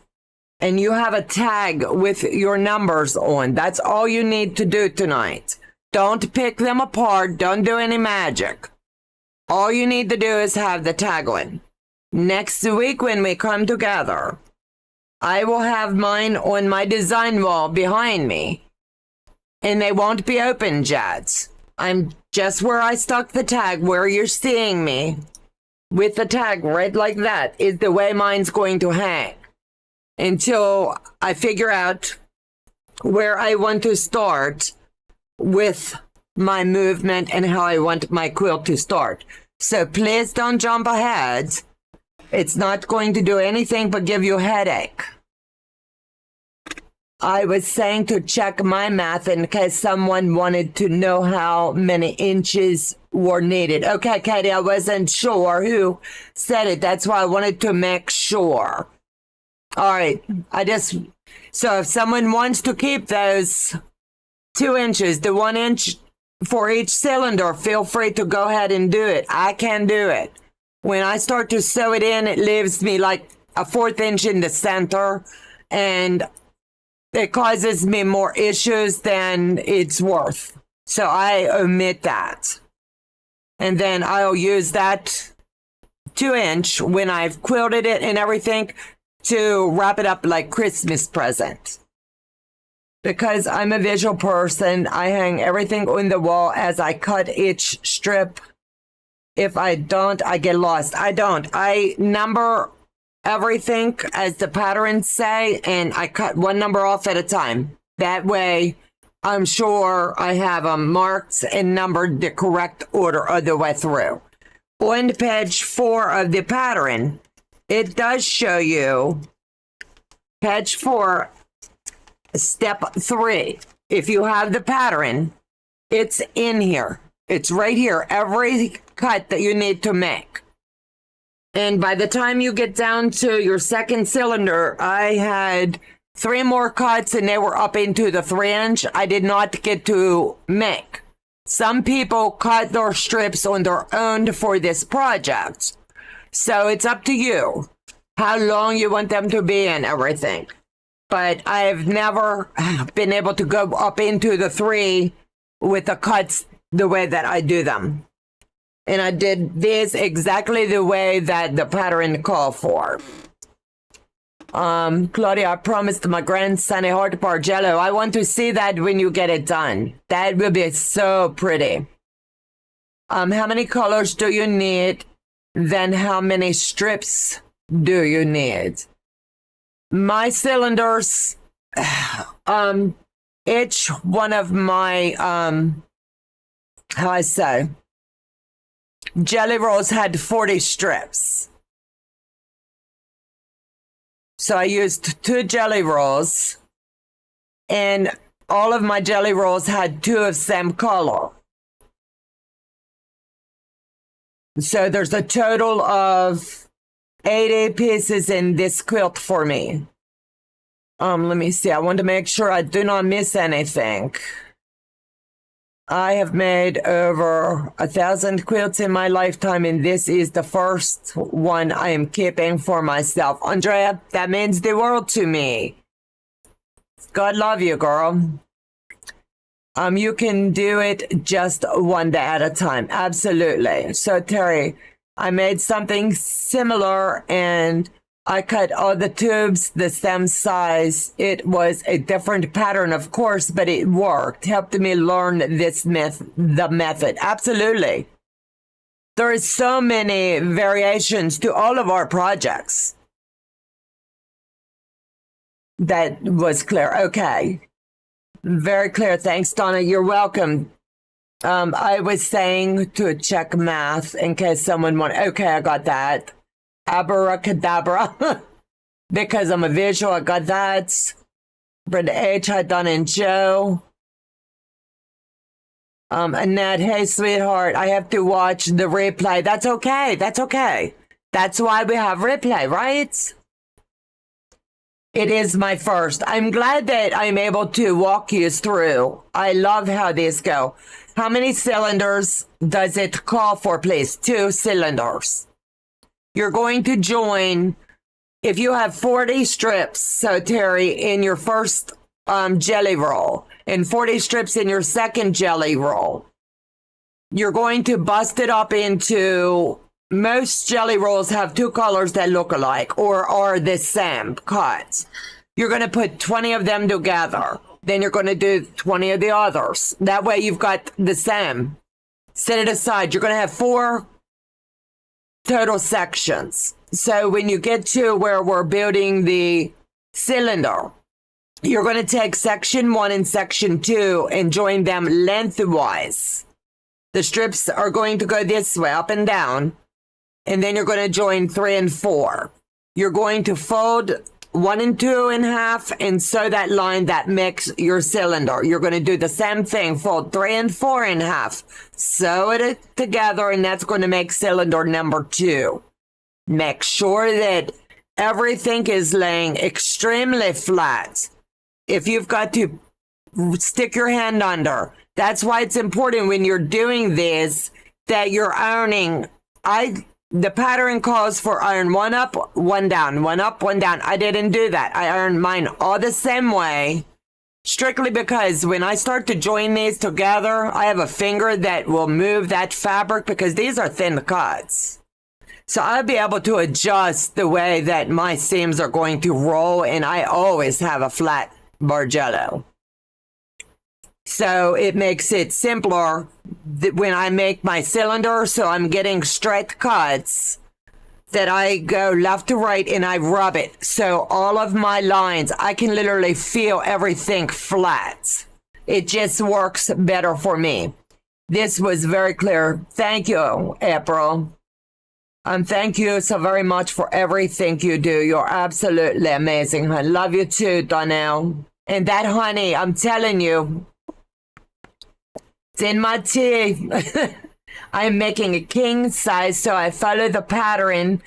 Speaker 1: and you have a tag with your numbers on, that's all you need to do tonight. Don't pick them apart. Don't do any magic. All you need to do is have the tag on. Next week when we come together, I will have mine on my design wall behind me, and they won't be open yet. I'm just where I stuck the tag, where you're seeing me with the tag right like that is the way mine's going to hang until I figure out where I want to start with my movement and how I want my quilt to start. So please don't jump ahead. It's not going to do anything but give you a headache. I was saying to check my math in case someone wanted to know how many inches were needed. Okay, Katie, I wasn't sure who said it. That's why I wanted to make sure. All right, so if someone wants to keep those 2 inches, the 1 inch for each cylinder, feel free to go ahead and do it. I can do it. When I start to sew it in, it leaves me like a 1/4 inch in the center, and it causes me more issues than it's worth. So I omit that. And then I'll use that 2 inch when I've quilted it and everything to wrap it up like Christmas present. Because I'm a visual person, I hang everything on the wall as I cut each strip. If I don't, I get lost. I don't. I number everything as the patterns say, and I cut one number off at a time. That way, I'm sure I have them marked and numbered the correct order all the way through. On page 4 of the pattern, it does show you page 4, step 3. If you have the pattern, it's in here. It's right here. Every cut that you need to make. And by the time you get down to your second cylinder, I had 3 more cuts and they were up into the 3 inch. I did not get to make. Some people cut their strips on their own for this project. So it's up to you how long you want them to be and everything. But I've never been able to go up into the 3 with the cuts the way that I do them. And I did this exactly the way that the pattern called for. Claudia, I promised my grandson a heart Bargello. I want to see that when you get it done. That will be so pretty. How many colors do you need? Then how many strips do you need? My cylinders, each one of my, how I say, jelly rolls had 40 strips. So I used 2 jelly rolls, and all of my jelly rolls had 2 of same color. So there's a total of 80 pieces in this quilt for me. Let me see. I want to make sure I do not miss anything. I have made over 1,000 quilts in my lifetime, and this is the first one I am keeping for myself. Andrea, that means the world to me. God love you, girl. You can do it just one day at a time. Absolutely. So, Terry, I made something similar, and I cut all the tubes the same size. It was a different pattern, of course, but it worked. Helped me learn the method. Absolutely. There is so many variations to all of our projects. That was clear. Okay. Very clear. Thanks, Donna. You're welcome. I was saying to check math in case someone wanted. Okay, I got that. Abracadabra. Because I'm a visual, I got that. Brenda H, hi, Donna and Joe. Annette, hey, sweetheart, I have to watch the replay. That's okay. That's okay. That's why we have replay, right? It is my first. I'm glad that I'm able to walk you through. I love how these go. How many cylinders does it call for, please? 2 cylinders. You're going to join, if you have 40 strips, so Terry, in your first jelly roll, and 40 strips in your second jelly roll, you're going to bust it up into, most jelly rolls have 2 colors that look alike or are the same cuts. You're going to put 20 of them together. Then you're going to do 20 of the others. That way you've got the same. Set it aside. You're going to have 4 total sections. So when you get to where we're building the cylinder, you're going to take section 1 and section 2 and join them lengthwise. The strips are going to go this way, up and down. And then you're going to join 3 and 4. You're going to fold 1 and 2 in half and sew that line that makes your cylinder. You're going to do the same thing, fold 3 and 4 in half, sew it together, and that's going to make cylinder number 2. Make sure that everything is laying extremely flat. If you've got to stick your hand under, that's why it's important when you're doing this that you're ironing. The pattern calls for iron 1 up, 1 down, 1 up, 1 down. I didn't do that. I ironed mine all the same way, strictly because when I start to join these together, I have a finger that will move that fabric because these are thin cuts. So I'll be able to adjust the way that my seams are going to roll, and I always have a flat Bargello. So it makes it simpler when I make my cylinder, so I'm getting straight cuts that I go left to right and I rub it. So all of my lines, I can literally feel everything flat. It just works better for me. This was very clear. Thank you, April. Thank you so very much for everything you do. You're absolutely amazing. I love you too, Donnell. And that honey, I'm telling you, it's in my tea. I'm making a king size, so I followed the pattern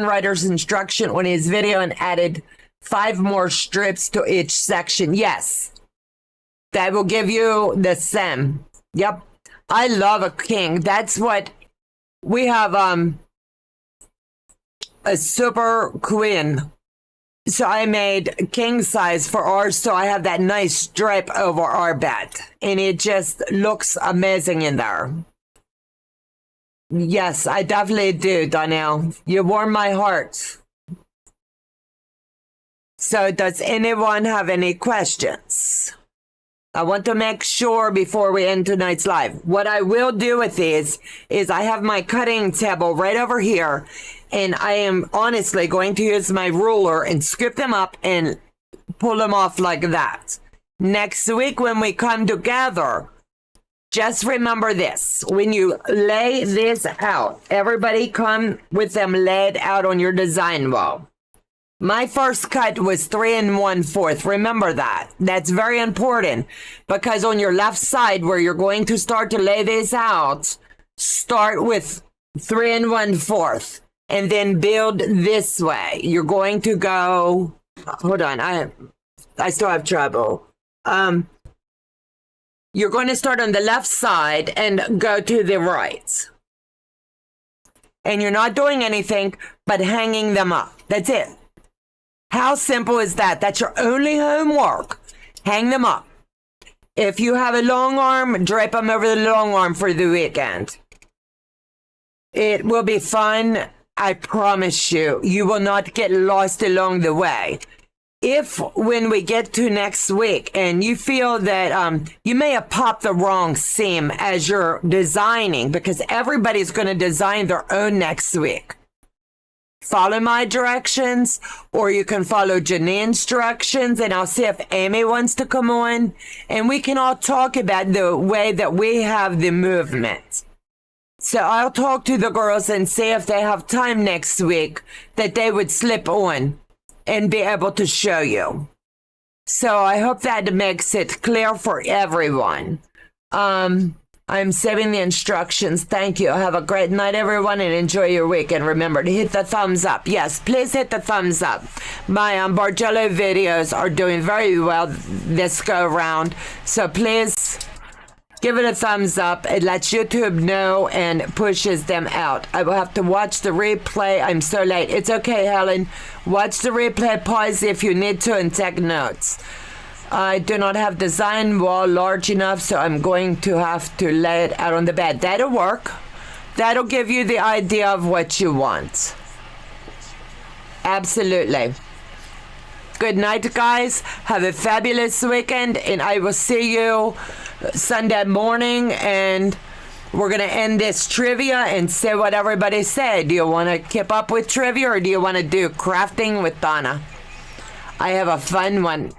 Speaker 1: writer's instruction on his video and added 5 more strips to each section. Yes, that will give you the same. Yep, I love a king. That's what we have. A super queen. So I made king size for ours, so I have that nice stripe over our bed, and it just looks amazing in there. Yes, I definitely do, Donnell. You warm my heart. So does anyone have any questions? I want to make sure before we end tonight's live. What I will do with these is I have my cutting table right over here, and I am honestly going to use my ruler and scoop them up and pull them off like that. Next week when we come together, just remember this. When you lay this out, everybody come with them laid out on your design wall. My first cut was 3 1/4. Remember that. That's very important, because on your left side where you're going to start to lay this out, start with 3 1/4, and then build this way. You're going to go, hold on, I still have trouble. You're going to start on the left side and go to the right. And you're not doing anything but hanging them up. That's it. How simple is that? That's your only homework. Hang them up. If you have a long arm, drape them over the long arm for the weekend. It will be fun. I promise you. You will not get lost along the way. If when we get to next week and you feel that you may have popped the wrong seam as you're designing, because everybody's going to design their own next week. Follow my directions, or you can follow Janine's directions, and I'll see if Amy wants to come on, and we can all talk about the way that we have the movement. So I'll talk to the girls and see if they have time next week that they would slip on and be able to show you. So I hope that makes it clear for everyone. I'm saving the instructions. Thank you. Have a great night, everyone, and enjoy your week. And remember to hit the thumbs up. Yes, please hit the thumbs up. My Bargello videos are doing very well this go around. So please give it a thumbs up. It lets YouTube know and pushes them out. I will have to watch the replay. I'm so late. It's okay, Helen. Watch the replay, pause if you need to, and take notes. I do not have design wall large enough, so I'm going to have to lay it out on the bed. That'll work. That'll give you the idea of what you want. Absolutely. Good night, guys. Have a fabulous weekend, and I will see you Sunday morning, and we're going to end this trivia and say what everybody said. Do you want to keep up with trivia, or do you want to do crafting with Donna? I have a fun one,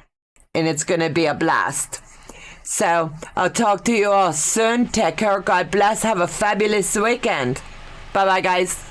Speaker 1: and it's going to be a blast. So I'll talk to you all soon. Take care. God bless. Have a fabulous weekend. Bye-bye, guys.